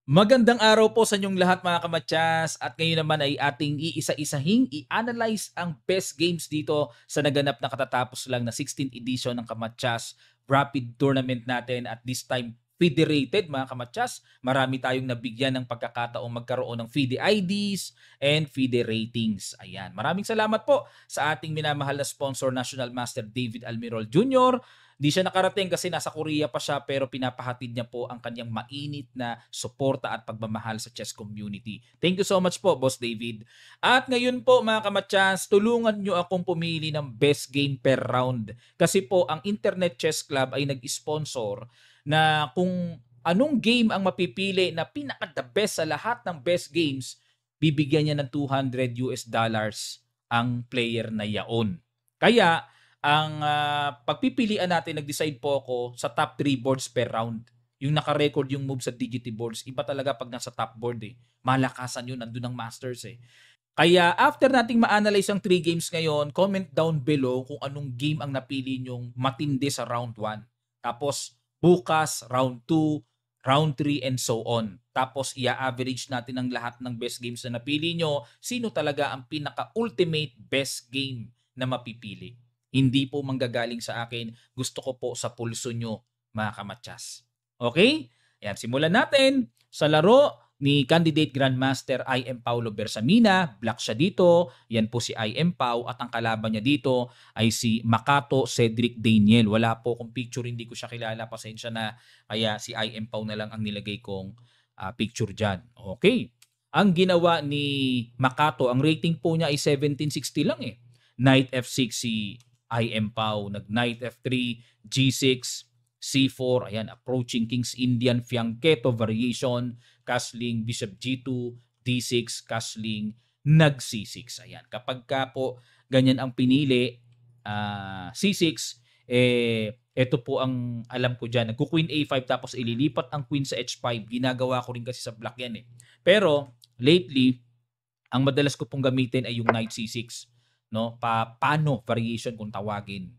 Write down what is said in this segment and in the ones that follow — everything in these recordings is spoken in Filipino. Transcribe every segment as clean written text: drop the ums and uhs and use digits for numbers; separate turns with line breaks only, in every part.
Magandang araw po sa inyong lahat mga kamatyas at ngayon naman ay ating iisa-isahing i-analyze ang best games dito sa naganap na katatapos lang na 16th edition ng Kamatyas Rapid Tournament natin at this time federated mga kamatyas. Marami tayong nabigyan ng pagkakataong magkaroon ng FIDE IDs and FIDE ratings. Ayan. Maraming salamat po sa ating minamahal na sponsor National Master David Almirol Jr. Di siya nakarating kasi nasa Korea pa siya pero pinapahatid niya po ang kanyang mainit na suporta at pagmamahal sa chess community. Thank you so much po, Boss David. At ngayon po mga kamatyas, tulungan nyo akong pumili ng best game per round. Kasi po ang Internet Chess Club ay nag-sponsor na kung anong game ang mapipili na pinaka-the best sa lahat ng best games, bibigyan niya ng $200 ang player na yaon. Kaya ang pagpipilian natin, nag-decide po ako sa top 3 boards per round. Yung naka-record yung move sa Digity boards, iba talaga pag nasa top board eh. Malakasan yun, nandun ang masters eh. Kaya after nating ma-analyze ang 3 games ngayon, comment down below kung anong game ang napili nyong matindi sa round 1. Tapos bukas, round 2, round 3, and so on. Tapos i-average natin ang lahat ng best games na napili nyo. Sino talaga ang pinaka-ultimate best game na mapipili? Hindi po manggagaling sa akin. Gusto ko po sa pulso nyo, mga kamatyas. Okay? Ayan, simulan natin sa laro ni candidate Grandmaster I.M. Paulo Bersamina. Black siya dito. Yan po si I.M. Pau at ang kalaban niya dito ay si Makato Cedric Daniel. Wala po akong picture, hindi ko siya kilala. Pasensya na. Kaya si I.M. Pau na lang ang nilagay kong picture dyan. Okay. Ang ginawa ni Makato, ang rating po niya ay 1760 lang eh. Knight F6 si I.M. Pau, nag-Knight F3, G6, C4, ayan, approaching King's Indian Fianchetto variation, castling Bishop G2, D6, castling nag-C6. Ayan, kapag ka po ganyan ang pinili, C6, ito po ang alam ko dyan. Nagku-Queen A5 tapos ililipat ang Queen sa H5. Ginagawa ko rin kasi sa black yan eh. Pero, lately, ang madalas ko pong gamitin ay yung Knight C6. No? Paano variation kung tawagin.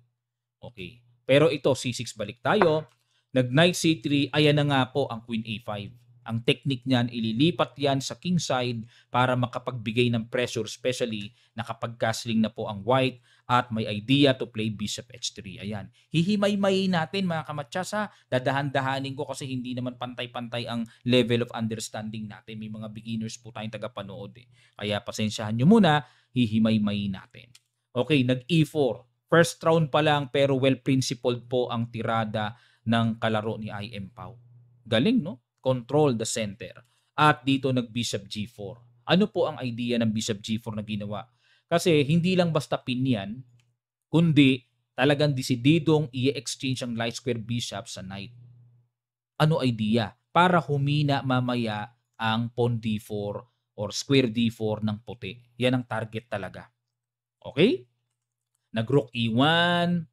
Okay. Pero ito, C6 balik tayo. Nag-Knight C3, ayan na nga po ang Queen A5. Ang technique niyan, ililipat yan sa king side para makapagbigay ng pressure, especially na kapag castling na po ang white at may idea to play Bishop H3. Ayan. Hihimay-mayin natin mga kamatyas ha. Dadahan-dahanin ko kasi hindi naman pantay-pantay ang level of understanding natin. May mga beginners po tayong tagapanood eh. Kaya pasensyahan nyo muna, hihimay-mayin natin. Okay, nag-E4. First round pa lang pero well-principled po ang tirada ng kalaro ni I.M. Pau. Galing, no? Control the center. At dito nag-Bishop G4. Ano po ang idea ng Bishop G4 na ginawa? Kasi hindi lang basta pin yan, kundi talagang desididong i-exchange ang light square bishop sa knight. Ano idea? Para humina mamaya ang pawn D4 or square D4 ng puti. Yan ang target talaga. Okay? Nag-rook E1,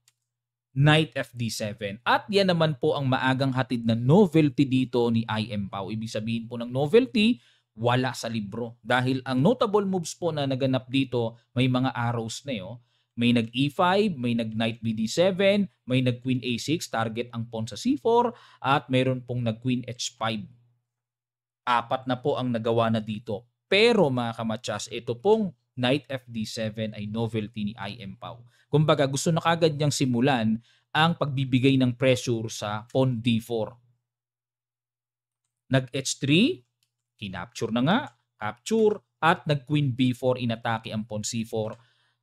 Knight FD7. At yan naman po ang maagang hatid na novelty dito ni I.M. Pau. Ibig sabihin po ng novelty, wala sa libro. Dahil ang notable moves po na naganap dito, may mga arrows na yun. May nag-E5, may nag-Knight BD7, may nag-Queen A6, target ang pawn sa C4, at mayroon pong nag-Queen H5. Apat na po ang nagawa na dito. Pero mga kamatyas, ito pong Knight FD7 ay novelty ni I.M. Pau. Kumbaga gusto na kagad niyang simulan ang pagbibigay ng pressure sa pawn D4. Nag-H3, kinapture na nga, capture, at nag-Queen B4, inatake ang pawn C4.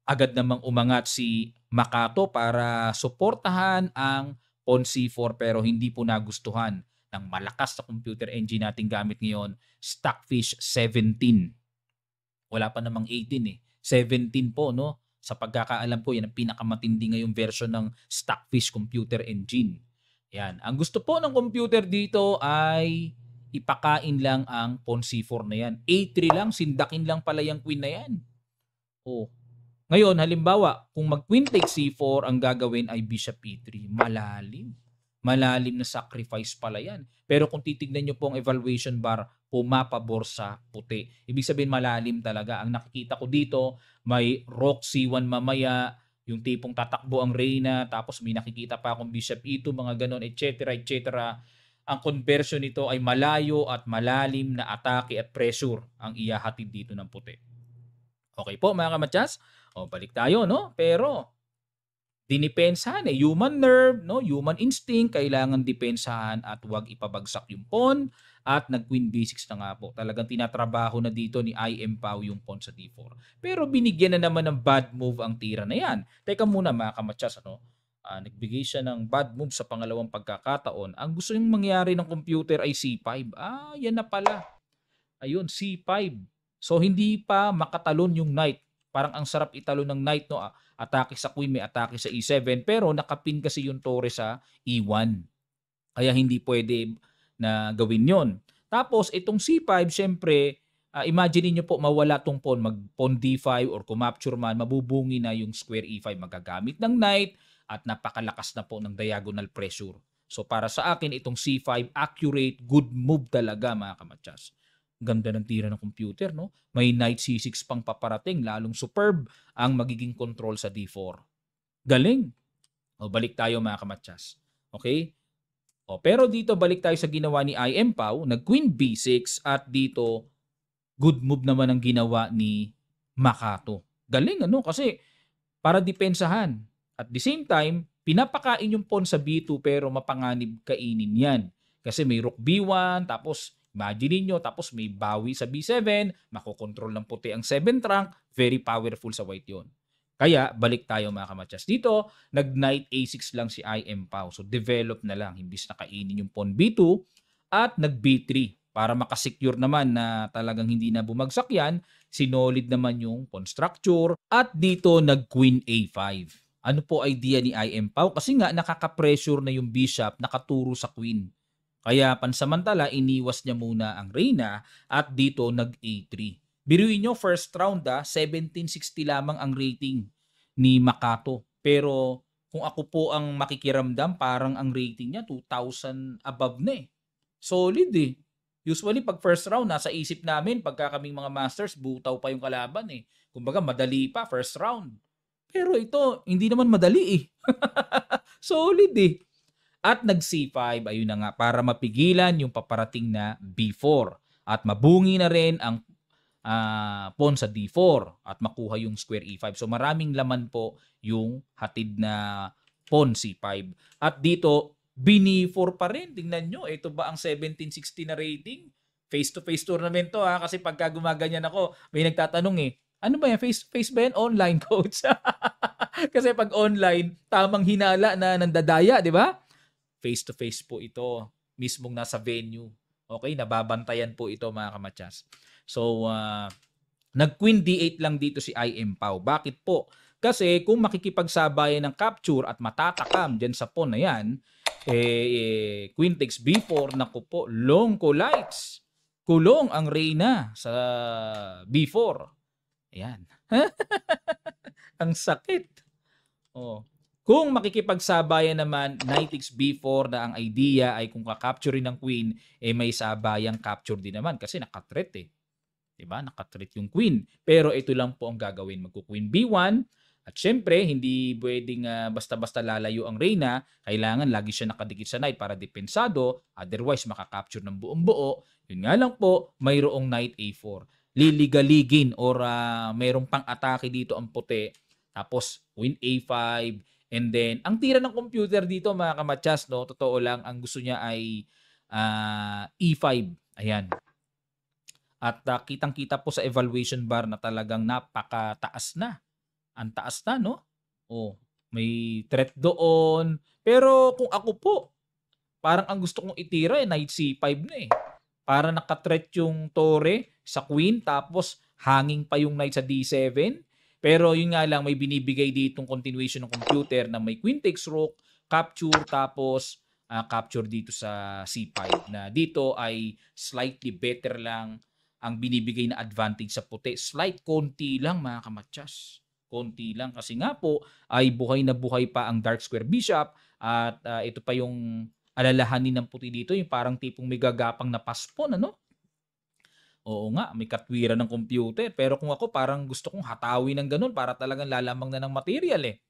Agad namang umangat si Makato para suportahan ang pawn C4 pero hindi po nagustuhan ng malakas na computer engine nating gamit ngayon, Stockfish 17. Wala pa namang 18 eh. 17 po, no? Sa pagkakaalam ko, yan ang pinakamatindi ngayong version ng Stockfish computer engine. Yan. Ang gusto po ng computer dito ay ipakain lang ang pawn C4 na yan. A3 lang, sindakin lang pala yung queen na yan. Oh. Ngayon, halimbawa, kung mag-queen take C4, ang gagawin ay bishop E3. Malalim. Malalim na sacrifice pala yan. Pero kung titignan nyo po ang evaluation bar, pumapabor sa puti. Ibig sabihin malalim talaga. Ang nakikita ko dito, may rook C1 mamaya, yung tipong tatakbo ang reyna, tapos may nakikita pa akong bishop E2, mga ganon, etc. etc. ang conversion nito ay malayo at malalim na atake at pressure ang ihahatid dito ng puti. Okay po mga kamatyas? O balik tayo, no? Pero dinipensahan human nerve, no, human instinct, kailangan depensahan at huwag ipabagsak yung pawn at nag-queen b6 na nga po. Talagang tinatrabaho na dito ni IM Pao yung pawn sa d4. Pero binigyan na naman ng bad move ang tira na yan. Teka muna mga kamatsas, ano? Nagbigay siya ng bad move sa pangalawang pagkakataon. Ang gusto yung mangyari ng computer ay c5. Yan na pala. Ayun, c5. So hindi pa makatalon yung knight. Parang ang sarap italon ng knight, no? Atake sa queen, may atake sa e7, pero nakapin kasi yung torre sa e1. Kaya hindi pwede na gawin yon. Tapos itong c5, syempre, imagine niyo po mawala tong pawn, mag pawn d5 or kumapture man, mabubungi na yung square e5, magagamit ng knight at napakalakas na po ng diagonal pressure. So para sa akin, itong c5, accurate, good move talaga mga kamatsas. Ganda ng tira ng computer, no? May knight c6 pang paparating, lalong superb ang magiging control sa d4. Galing. O balik tayo mga kamatsas. Okay? Pero dito balik tayo sa ginawa ni IM Pao, nag-queen b6 at dito good move naman ang ginawa ni Makato. Galing ano kasi para depensahan. At the same time, pinapakain yung pawn sa b2 pero mapanganib kainin yan. Kasi may rook b1 tapos imagine niyo tapos may bawi sa b7, makokontrol ng puti ang 7th rank, very powerful sa white yon. Kaya balik tayo mga kamatsas. Dito, nag-knight a6 lang si IM Pao. So develop na lang, imbis na kainin yung pawn b2 at nag-b3 para makasecure naman na talagang hindi na bumagsak yan, sinolid naman yung pawn structure at dito nag-queen a5. Ano po idea ni IM Pao? Kasi nga nakaka-pressure na yung bishop nakaturo sa queen. Kaya pansamantala, iniwas niya muna ang reyna at dito nag-A3. Biruin nyo, first round 1760 lamang ang rating ni Makato. Pero kung ako po ang makikiramdam, parang ang rating niya 2,000 above na eh. Solid eh. Usually pag first round, nasa isip namin, pagka kaming mga masters, butaw pa yung kalaban eh. Kumbaga madali pa first round. Pero ito, hindi naman madali eh. Solid eh. At nag-C5, ayun na nga, para mapigilan yung paparating na B4. At mabungi na rin ang pawn sa D4 at makuha yung square E5. So maraming laman po yung hatid na pawn C5. At dito, bini-4 pa rin. Tingnan nyo, ito ba ang 1760 na rating? Face-to-face tournament to kasi pagka gumaganyan ako, may nagtatanong ano ba yan? Face-to-face ba yan? Online, coach? Kasi pag online, tamang hinala na nandadaya, di ba? Face-to-face po ito, mismong nasa venue. Okay, nababantayan po ito mga kamatsas. So, nag-queen d8 lang dito si IM Pao. Bakit po? Kasi kung makikipagsabayan ng capture at matatakam dyan sa pawn na yan, queen takes b4, naku po, long colites. Kulong ang reyna sa b4. Ayan. Ang sakit. Kung makikipagsabayan naman, knight takes b4 na ang idea ay kung kakapture ng queen, may sabayang capture din naman kasi nakatreat Diba? Nakatreat yung queen. Pero ito lang po ang gagawin. Magku-queen b1 at syempre, hindi pwedeng basta-basta lalayo ang reyna. Kailangan lagi siya nakadikit sa knight para depensado. Otherwise, makakapture ng buong buo. Yun nga lang po, mayroong knight a4. Liligaligin or mayroong pang-atake dito ang puti. Tapos, queen a5. And then, ang tira ng computer dito mga kamatsas, no, totoo lang, ang gusto niya ay E5. Ayan. At kitang-kita po sa evaluation bar na talagang napakataas na. Ang taas na, no? May threat doon. Pero kung ako po, parang ang gusto kong itira knight C5 na Para naka-threat yung torre sa queen, tapos hanging pa yung knight sa D7. Pero yun nga lang, may binibigay ditong continuation ng computer na may queen takes rook, capture, tapos capture dito sa C5. Na dito ay slightly better lang ang binibigay na advantage sa puti. Slight konti lang mga kamatsas. Konti lang. Kasi nga po ay buhay na buhay pa ang dark square bishop at ito pa yung alalahanin ng puti dito, yung parang tipong may gagapang na paspon, ano? Oo nga, may katwiran ng computer. Pero kung ako, parang gusto kong hatawin ng ganun para talagang lalamang na ng material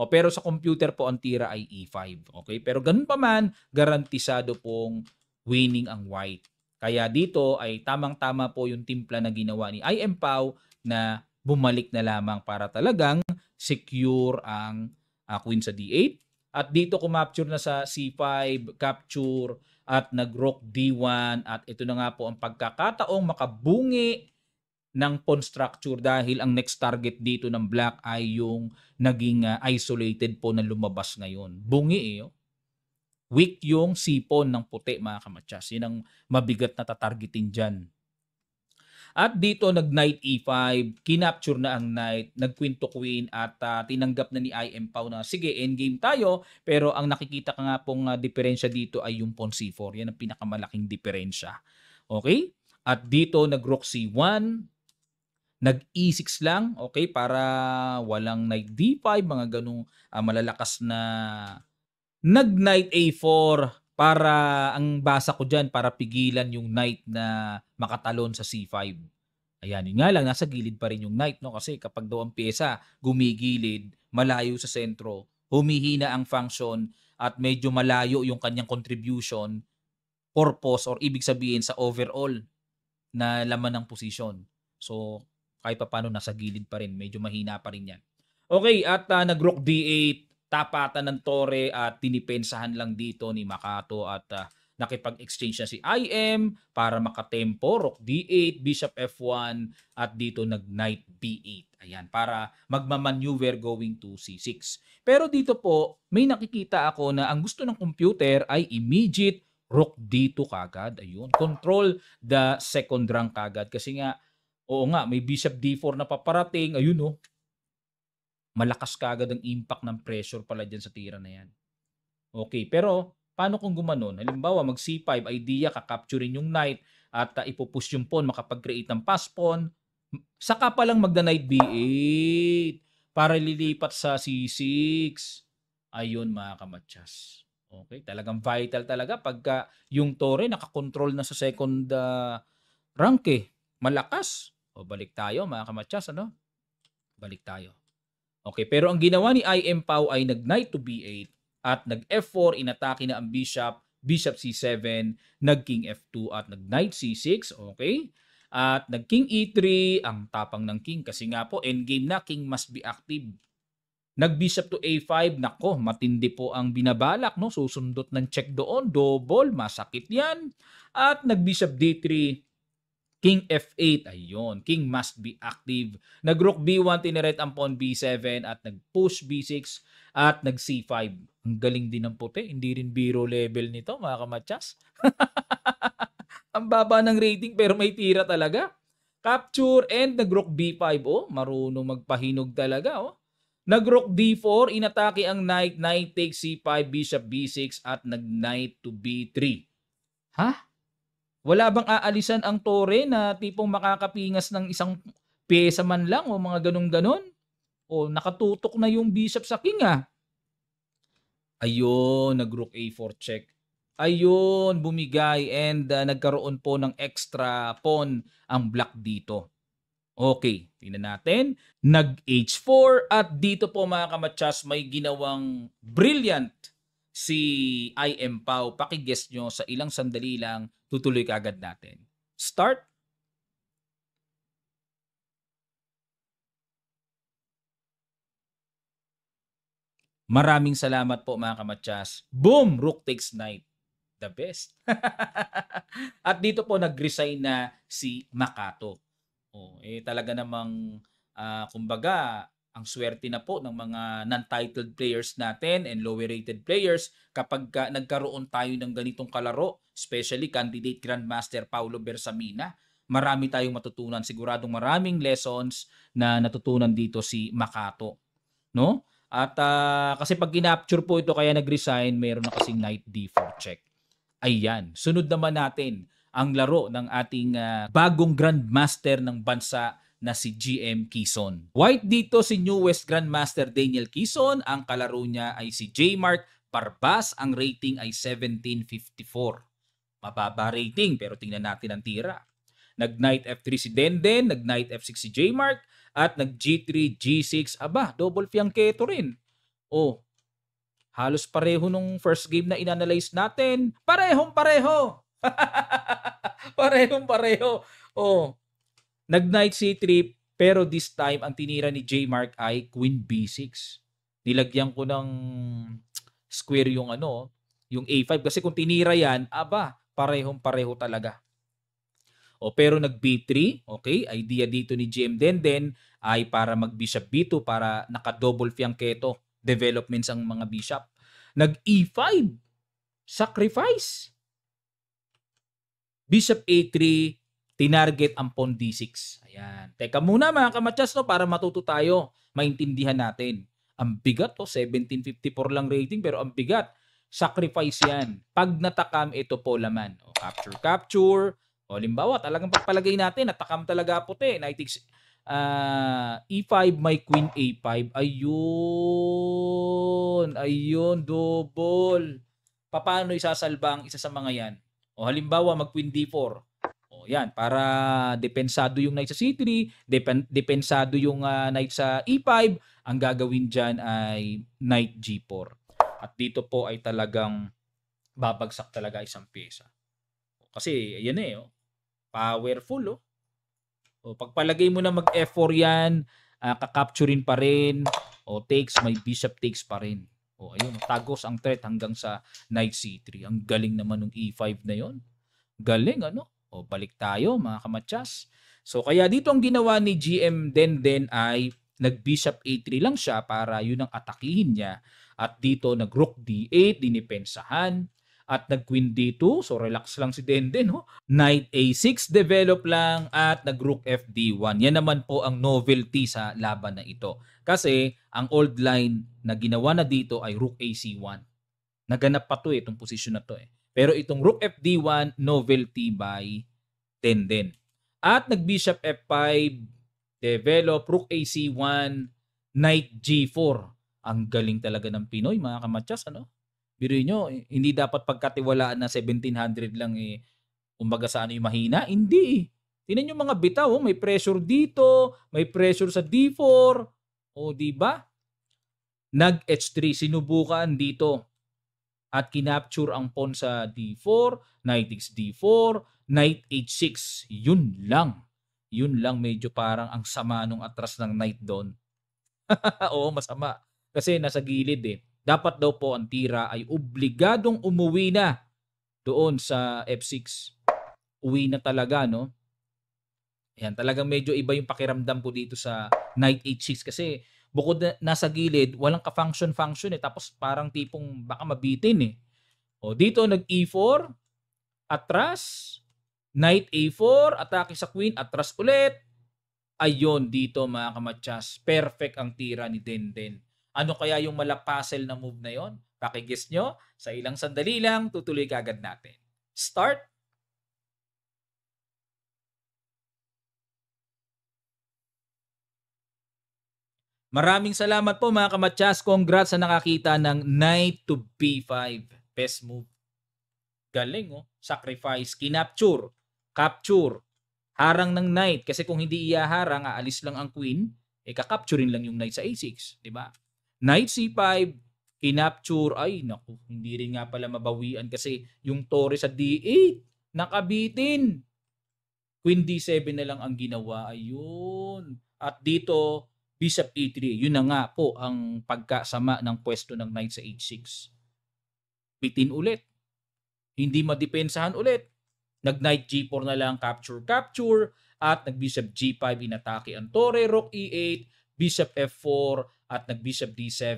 pero sa computer po, ang tira ay E5. Okay? Pero ganun pa man, garantisado pong winning ang white. Kaya dito ay tamang-tama po yung timpla na ginawa ni IM Pao na bumalik na lamang para talagang secure ang queen sa D8. At dito kumapture na sa C5, capture at nag-rook D1 at ito na nga po ang pagkakataong makabungi ng pawn structure dahil ang next target dito ng black ay yung naging isolated pawn na lumabas ngayon. Bungi eh. Oh. Weak yung sipon ng puti mga kamatsas. Yun ang mabigat na tatargetin dyan. At dito nag-knight e5, kinapture na ang knight, nag-queen to queen at tinanggap na ni IM Pao na sige, endgame tayo, pero ang nakikita ka nga pong diferensya dito ay yung pawn c4. Yan ang pinakamalaking diferensya. Okay? At dito nag-rook c1, nag-e6 lang, okay, para walang knight d5, mga ganung malalakas na nag-knight a4 para ang basa ko dyan para pigilan yung knight na makatalon sa c5. Ayan, yun nga lang, nasa gilid pa rin yung knight, no? Kasi kapag daw ang pyesa gumigilid, malayo sa sentro, humihina ang function at medyo malayo yung kanyang contribution, purpose or ibig sabihin sa overall na laman ng posisyon. So, kahit pa paano nasa gilid pa rin, medyo mahina pa rin yan. Okay, at nag-rook d8, tapatan ng tore at tinipensahan lang dito ni Makato at nakipag-exchange na si IM para makatempo, rook d8, bishop f1 at dito nag-knight b8. Ayan, para magmamaneuver going to c6. Pero dito po, may nakikita ako na ang gusto ng computer ay immediate rook d2 kagad. Ayun, control the second rank kagad. Kasi nga, oo nga, may bishop d4 na paparating. Ayun oh. Malakas kagad ang impact ng pressure pala dyan sa tira na yan. Okay, pero paano kung gumanon? Halimbawa, mag C5, idea, kakapturin yung knight at ipupush yung pawn, makapag-create ng pass pawn. Saka pa lang magda-knight B8 para lilipat sa C6. Ayun mga kamatsas. Okay, talagang vital talaga pagka yung tore nakakontrol na sa second rank eh. Malakas. O balik tayo mga kamatsas, ano? Balik tayo. Okay, pero ang ginawa ni IM Pao ay nag-knight to b8 at nag-f4, inatake na ang bishop, bishop c7, nag-king f2 at nag-knight c6, okay? At nag-king e3, ang tapang ng king kasi nga po endgame na, king must be active. Nag-bishop to a5, nako, matindi po ang binabalak, no? Susundot ng check doon, double, masakit yan. At nag-bishop d3, king f8, ayun, king must be active. Nag-rook b1, tinirect ang pawn b7 at nag-push b6 at nag-c5. Ang galing din ng puti, hindi rin biro level nito mga kamatsas. Ang baba ng rating pero may tira talaga. Capture and nag-rook b5, oh, marunong magpahinog talaga, oh. Nag-rook d4, inatake ang knight, knight takes c5, bishop b6 at nag-knight to b3. Ha? Wala bang aalisan ang tore na tipong makakapingas ng isang pyesa man lang o mga ganun-ganon? O nakatutok na yung bishop sa king ah. Ayun, nag-rook a4 check. Ayun, bumigay and nagkaroon po ng extra pawn ang black dito. Okay, tingnan natin. Nag-h4 at dito po mga kamatsas may ginawang brilliant si IM Pao. Pakiguess nyo sa ilang sandali lang, tutuloy kaagad natin. Start. Maraming salamat po mga kamatsas. Boom! Rook takes knight. The best. At dito po nag-resign na si Makato. Oh, talaga namang kumbaga ang swerte na po ng mga non-titled players natin and lower rated players kapag nagkaroon tayo ng ganitong kalaro, especially candidate Grandmaster Paulo Bersamina. Marami tayong matutunan, siguradong maraming lessons na natutunan dito si Makato, no? At kasi pag kinapture po ito kaya nag-resign, mayroon na kasing knight d4 check. Ayan, sunod naman natin ang laro ng ating bagong Grandmaster ng bansa na si GM Quezon. White dito si newest Grandmaster Daniel Quezon. Ang kalaro niya ay si J. Mark Barbas. Ang rating ay 1754. Mababa rating pero tingnan natin ang tira. Nag-knight f3 si Denden, nag-knight f6 si J. Mark at nag-g3, g6. Aba, double fianchetto rin. Oh, halos pareho nung first game na inanalyze natin. Parehong pareho. Parehong-pareho. Oh, nag-knight C3 pero this time ang tinira ni J. Mark ay queen B6. Nilagyan ko ng square yung ano, yung A5 kasi kung tinira yan, aba, parehong-pareho talaga. O pero nag B3, okay? Idea dito ni GM Denden ay para mag bishop B2 para naka-double fianchetto developments ang mga bishop. Nag E5, sacrifice. Bishop A3, tinarget ang pawn D6. Ayan. Teka muna mga kamatsas, no, para matuto tayo, maintindihan natin. Ang bigat, 1754 lang rating, pero ang bigat. Sacrifice yan. Pag natakam, ito po laman. O, capture, capture. O, limbawa, talagang pagpalagay natin, natakam talaga puti. Knight E5, may queen A5. Ayun. Ayun, double. Paano isasalba ang isa sa mga yan? O halimbawa, mag queen D4. O yan, para depensado yung knight sa C3, depensado yung knight sa E5, ang gagawin dyan ay knight G4. At dito po ay talagang babagsak talaga isang pyesa. Kasi yan powerful. O pagpalagay mo na mag F4 yan, kakapturin pa rin, o takes, may bishop takes pa rin. O ayun, tagos ang threat hanggang sa knight C3. Ang galing naman ng E5 na yon. Galing O balik tayo mga kamatsas. So kaya dito ang ginawa ni GM Denden ay nag-bishop A3 lang siya para yun ang atakihin niya. At dito nag-rook D8, dinipensahan. At nag-queen D2, so relax lang si Denden. Knight A6, develop lang. At nag-rook FD1. Yan naman po ang novelty sa laban na ito. Kasi ang old line na ginawa na dito ay rook AC1. Naganap pa to itong posisyon na to Pero itong rook FD1, novelty by Denden. At nag-bishop F5, develop, rook AC1, knight G4. Ang galing talaga ng Pinoy, mga kamatsas, Biruin nyo, hindi dapat pagkatiwalaan na 1700 lang kumbaga sa yung mahina. Hindi Tingnan nyo mga bitaw, may pressure dito, may pressure sa D4. O, di ba? Nag-H3, sinubukan dito. At kinapture ang pawn sa D4, knight takes D4, knight H6. Yun lang. Yun lang, medyo parang ang sama nung atras ng knight doon. Oo, masama. Kasi nasa gilid Dapat daw po ang tira ay obligadong umuwi na doon sa F6. Uwi na talaga, Ayan, talagang medyo iba yung pakiramdam ko dito sa knight H6 kasi bukod na nasa gilid, walang ka-function-function tapos parang tipong baka mabitin O dito nag-E4, atras, knight A4, atake sa queen, atras ulit. Ayun, dito mga kamatsas, perfect ang tira ni Denden. Ano kaya yung malapasel na move na yon? Pakiguess nyo, sa ilang sandali lang, tutuloy kagad natin. Start. Maraming salamat po mga kamatsas. Congrats sa nakakita ng knight to B5. Best move. Galing Sacrifice, kinapture, capture, harang ng knight. Kasi kung hindi iyaharang, aalis lang ang queen, kakapturin lang yung knight sa A6. Diba? Knight C5, kinapture. Ay, naku, hindi rin nga pala mabawian kasi yung torre sa D8, nakabitin. Queen D7 na lang ang ginawa. Ayun. At dito, Bishop E3. Yun na nga po ang pagkasama ng pwesto ng knight sa H6. Bitin ulit. Hindi madepensahan ulit. Nag-knight G4 na lang, capture, at nag-bishop G5, inatake ang torre, rook E8, bishop F4, at nag-bishop D7,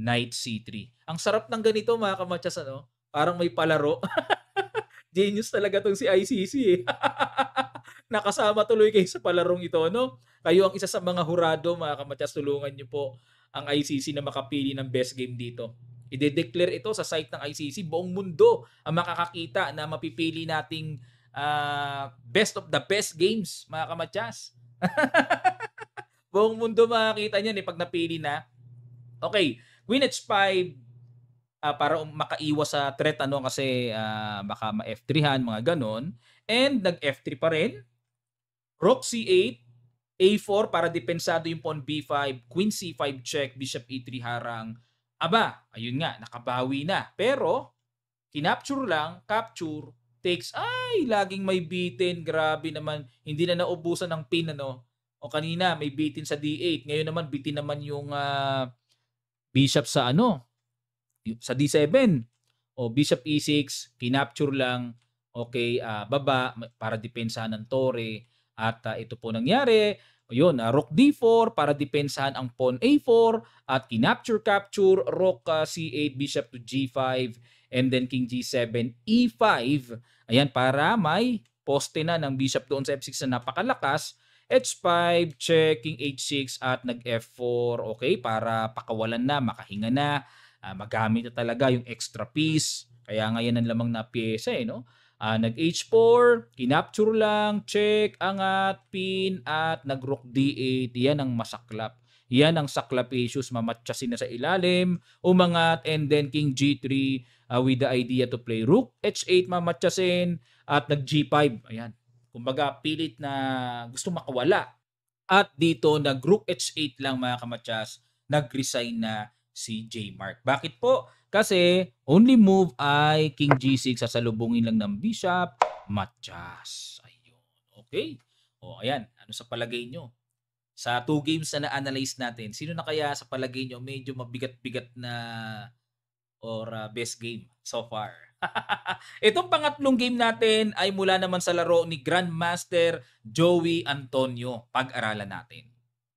knight C3. Ang sarap ng ganito mga kamatsas, Parang may palaro. Genius talaga tong si ICC Nakasama tuloy kayo sa palarong ito, Kayo ang isa sa mga hurado, mga kamatsas, tulungan niyo po ang ICC na makapili ng best game dito. I-declare ito sa site ng ICC. Buong mundo ang makakakita na mapipili nating best of the best games, mga kamatsas. Buong mundo makakita niyan pag napili na. Okay, Queen H5 para makaiwas sa threat kasi baka ma-F3han, mga ganon. And nag-F3 pa rin. Rook C8, A4 para depensado yung pawn B5, Queen C5 check, Bishop E3 harang. Aba, ayun nga, nakabawi na. Pero, kinapture lang, capture, takes, ay laging may bitin, grabe naman. Hindi na naubusan ng pin ano. O kanina may bitin sa D8, ngayon naman bitin naman yung bishop sa ano, sa D7. O bishop E6, kinapture lang, okay, baba para depensahan ng tore at ito po nangyari. Yun, rook D4 para depensahan ang pawn A4 at kinapture-capture, rook C8, bishop to G5, and then king G7, E5. Ayan, para may poste na ng bishop doon sa F6 na napakalakas. H5, check, king H6 at nag-F4, okay, para pakawalan na, makahinga na, magamit na talaga yung extra piece. Kaya nga yan ang lamang na pyesa no? Nag-H4, kinapture lang, check, angat, pin, at nag-rook D8. Yan ang masaklap. Yan ang saklap issues, mamatchasin na sa ilalim, umangat, and then king G3 with the idea to play rook H8, mamatchasin, at nag-G5. Ayan. Kumbaga, pilit na gusto makawala. At dito, nag-rook H8 lang mga kamatyas, nag-resign na si J. Mark. Bakit po? Kasi only move ay king G6, sasalubungin lang ng bishop, matyas. Ayun. Okay? O ayan, ano sa palagay nyo? Sa 2 games na na-analyze natin, sino na kaya sa palagay nyo medyo mabigat-bigat na or best game so far? Itong pangatlong game natin ay mula naman sa laro ni Grandmaster Joey Antonio. Pag-aralan natin.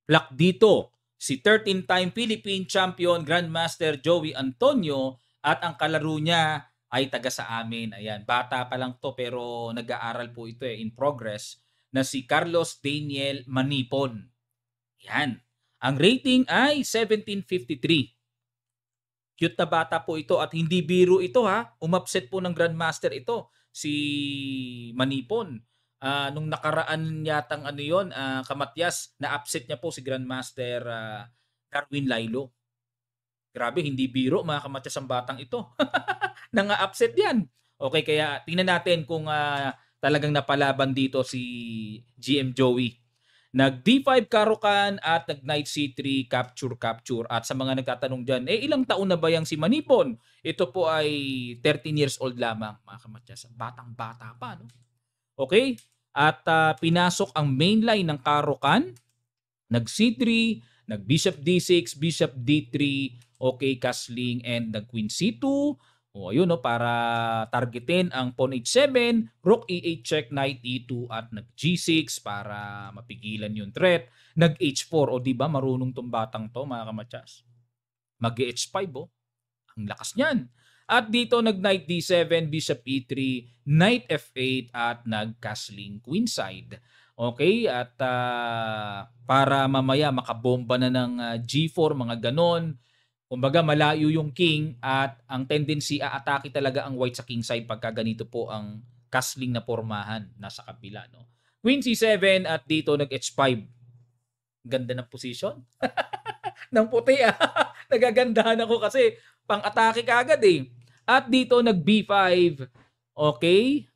Black dito, si 13-time Philippine Champion Grandmaster Joey Antonio at ang kalaro niya ay taga sa amin. Ayan, bata pa lang to pero nag-aaral po ito in progress na si Carlos Daniel Manipon. Yan. Ang rating ay 1753. Cute na bata po ito at hindi biro ito ha. Umupset po ng Grandmaster ito, si Manipon. Nung nakaraan yatang ano yon, kamatyas, na-upset niya po si Grandmaster Darwin Lailo. Grabe, hindi biro mga kamatyas ang batang ito. Nang-upset yan. Okay, kaya tingnan natin kung talagang napalaban dito si GM Joey. Nag D5 Karukan at nag Knight C3 capture. At sa mga nagtatanong dyan, ilang taon na ba yang si Manipon? Ito po ay 13 years old lamang mga kamatyas. Batang-bata pa, no? Okay? At pinasok ang main line ng Karukan, nag C3, nag Bishop D6, Bishop D3, okay, castling, and nag Queen C2. O ayun no, para targetin ang pawn H7, rook E8 check, knight E2 at nag G6 para mapigilan yung threat. Nag H4, o di ba marunong tong batang to mga kamatyas. Mag H5 oh. Ang lakas niyan. At dito nag knight D7, bishop E3, knight F8 at nag castling queenside. Okay, at para mamaya makabomba na ng G4 mga ganon. Kumbaga malayo yung king at ang tendency aatake talaga ang white sa king side pagka ganito po ang castling na pormahan nasa kabila, no. Queen C7 at dito nag H5. Ganda ng position. ng puti Nagagandahan ako kasi pang-atake kaagad eh. At dito nag B5. Okay?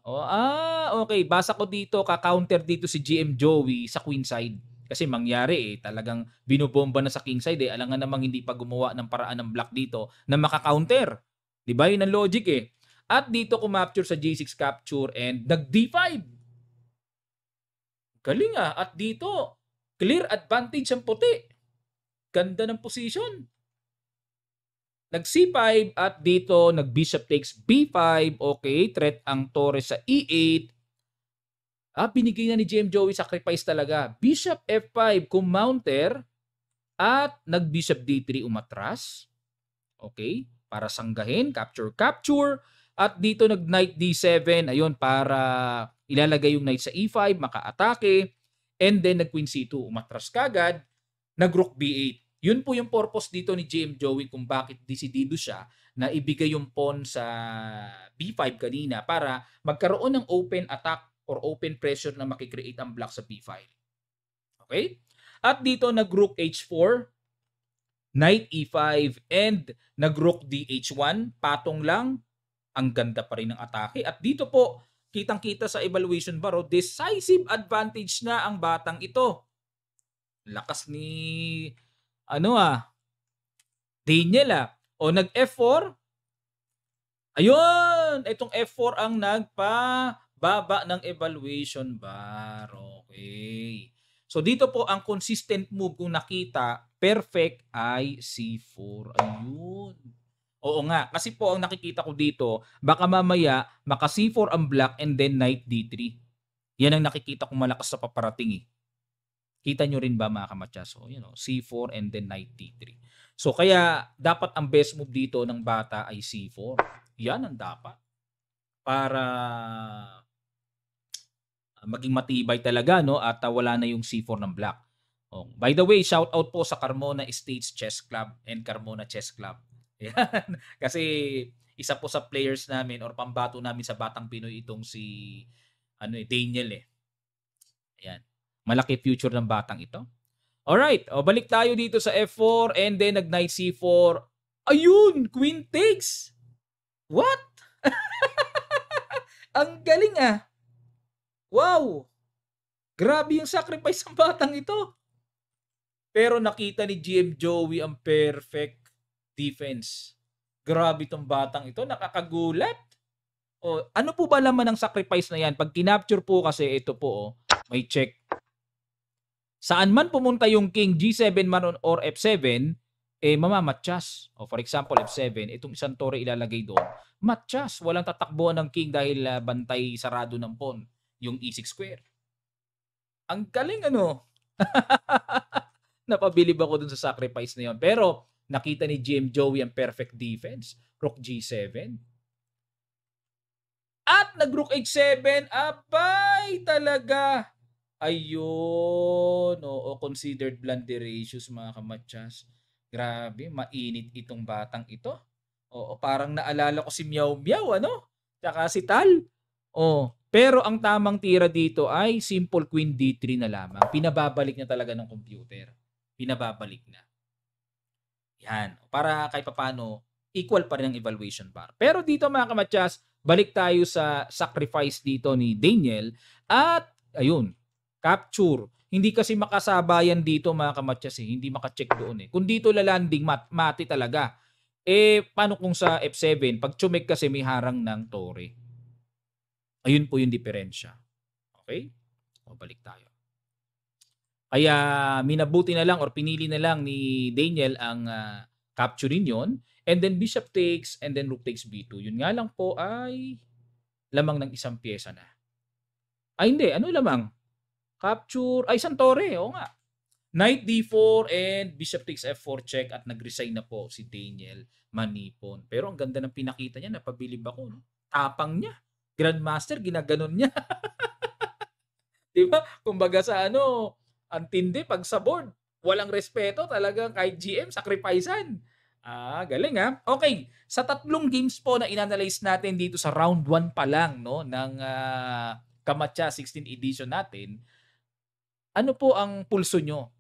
Okay. Basa ko dito, ka-counter dito si GM Joey sa queen side. Kasi mangyari talagang binubomba na sa king side alangan namang hindi pa gumawa ng paraan ng black dito na maka-counter. 'Di ba? Yun ang logic At dito kumapture sa G6 capture and nag D5. Galing At dito, clear advantage ang puti. Ganda ng position. Nag C5 at dito nag bishop takes B5. Okay, threat ang tore sa E8. Binigay na ni GM Joey, sacrifice talaga. Bishop F5, kumounter, at nag-bishop D3 umatras. Okay, para sanggahin, capture. At dito nag-knight D7, ayun, para ilalagay yung knight sa E5, maka-atake. And then nag-queen C2, umatras kagad. Nag-rook B8. Yun po yung purpose dito ni GM Joey kung bakit desidido siya na ibigay yung pawn sa B5 kanina para magkaroon ng open attack or open pressure na makikreate ang black sa B5. Okay? At dito nag-rook H4, knight E5, and nag-rook DH1. Patong lang. Ang ganda pa rin ng atake. At dito po, kitang-kita sa evaluation bar, decisive advantage na ang batang ito. Lakas ni Daniel O nag F4. Ayun! Ayun, itong F4 ang nagpababa ng evaluation bar. Okay. So dito po ang consistent move kung nakita, perfect ay C4. Ayun. Oo nga, kasi po ang nakikita ko dito, baka mamaya maka C4 ang black and then knight D3. Yan ang nakikita kong malakas sa paparating eh. Kita nyo rin ba mga kamatya? So, C4 and then knight D3. So, kaya dapat ang best move dito ng bata ay C4. Yan ang dapat. Para maging matibay talaga, no? At wala na yung C4 ng black. Oh, by the way, shout out po sa Carmona Estates Chess Club and Carmona Chess Club. Yan. Kasi isa po sa players namin or pambato namin sa Batang Pinoy itong si Daniel eh. Ayan. Malaki future ng batang ito. Alright, balik tayo dito sa F4 and then nag-knight C4. Ayun! Queen takes! What? Ang galing ah! Wow! Grabe yung sacrifice ng batang ito. Pero nakita ni GM Joey ang perfect defense. Grabe itong batang ito. Nakakagulat. Ano po ba laman ng sacrifice na yan? Pag kinapture po kasi ito po, may check. Saan man pumunta yung king, G7 man or F7, mamamatchas. For example, F7, itong isang tore ilalagay doon, matchas. Walang tatakbuhan ng king dahil bantay sarado ng pawn, yung E6 square. Ang galing ano? Napabilib ako dun sa sacrifice na yon. Pero nakita ni GM Joey ang perfect defense. Rook G7. At nag-rook H7. Abay talaga. Ayun. Oo, considered blunderacious mga kamatchas. Grabe, mainit itong batang ito. Oo, parang naalala ko si Meow Meow, ano? Tsaka si Tal. Pero ang tamang tira dito ay simple queen D3 na lamang. Pinababalik niya talaga ng computer. Pinababalik na. Yan. Para kahit papano, equal pa rin ang evaluation bar. Pero dito mga kamatchas, balik tayo sa sacrifice dito ni Daniel. At, ayun, capture. Hindi kasi makasabayan dito mga kamatchas eh. Hindi makacheck doon eh. Kung dito lalanding, mati talaga. Paano kung sa F7? Pag chumek kasi may harang ng tore. Ayun po yung diferensya. Okay? Balik tayo. Kaya minabuti na lang or pinili na lang ni Daniel ang capturein yon. And then bishop takes and then rook takes b2. Yun nga lang po ay lamang ng isang pyesa na. Ay hindi, ano lamang? Capture, ay isang tore, oo nga. Knight d4 and bishop takes f4 check at nag-resign na po si Daniel Manipon. Pero ang ganda ng pinakita niya, napabilib ako. No? Tapang niya. Grandmaster, ginaganon niya. Diba? Kumbaga sa ang tindi pag sa board. Walang respeto talagang kahit GM, sacrificean. Galing ha. Okay, sa tatlong games po na inanalyze natin dito sa round 1 pa lang no, ng Kamatcha 16 edition natin, ano po ang pulso nyo?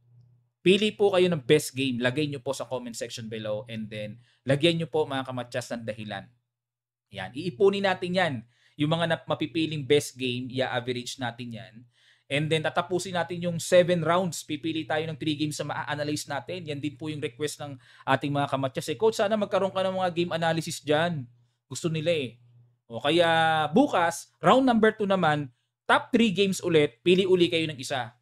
Pili po kayo ng best game. Lagay nyo po sa comment section below and then lagyan nyo po mga kamatchas ng dahilan. Yan. Iipunin natin yan. Yung mga mapipiling best game, i-average natin yan. And then tatapusin natin yung 7 rounds. Pipili tayo ng 3 games na ma-analyze natin. Yan din po yung request ng ating mga kamatchas. Coach, sana magkaroon ka ng mga game analysis dyan. Gusto nila eh. Kaya bukas, round number 2 naman, top 3 games ulit, pili uli kayo ng isa.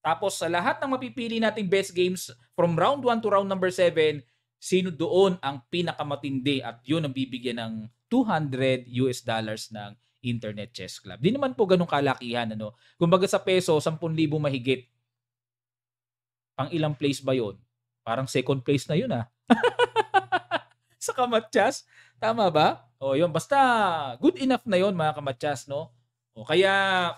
Tapos sa lahat ng mapipili nating best games from round 1 to round number 7, sino doon ang pinakamatindi at yun ang bibigyan ng $200 ng Internet Chess Club. Di naman po ganun kalakihan. Kumbaga sa peso, 10,000 mahigit. Pang ilang place ba yun? Parang second place na yun sa kamatchas. Tama ba? Yun. Basta good enough na yun mga kamatchas. No? Kaya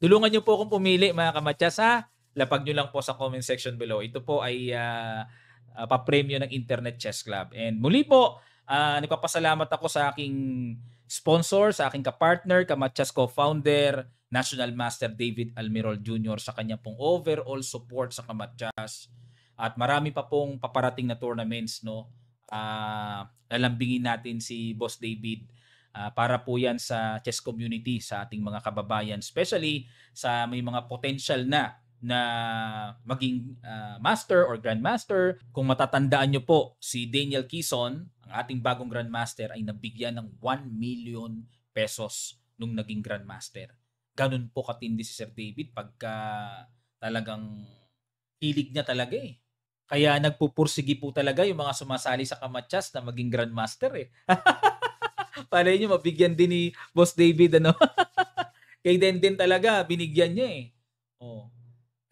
tulungan nyo po akong pumili mga kamatchas ha. Lapag nyo lang po sa comment section below. Ito po ay papremyo ng Internet Chess Club. And muli po, nagpapasalamat ako sa aking sponsor, sa aking kapartner, Kamatchas co-founder, National Master David Almirol Jr. sa kanya pong overall support sa Kamatchas. At marami pa pong paparating na tournaments. No? Lalambingin natin si Boss David para po yan sa chess community, sa ating mga kababayan, especially sa may mga potential na maging master or grandmaster. Kung matatandaan nyo po, si Daniel Quezon, ang ang ating bagong Grandmaster ay nabigyan ng 1 million pesos nung naging Grandmaster. Ganun po katindi si Sir David pagka talagang hilig niya talaga eh. Kaya nagpupursigi po talaga yung mga sumasali sa Kamatsas na maging Grandmaster eh. Palay nyo mabigyan din ni Boss David ano. Kay Denden talaga binigyan niya eh. Oh.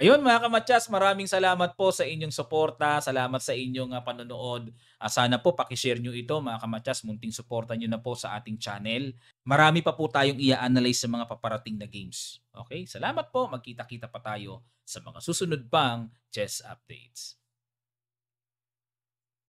Ayun mga kamatsas, maraming salamat po sa inyong suporta, salamat sa inyong panonood. Sana po paki-share nyo ito mga kamatsas, munting suporta nyo na po sa ating channel. Marami pa po tayong i-analyze sa mga paparating na games. Okay, salamat po, magkita-kita pa tayo sa mga susunod pang chess updates.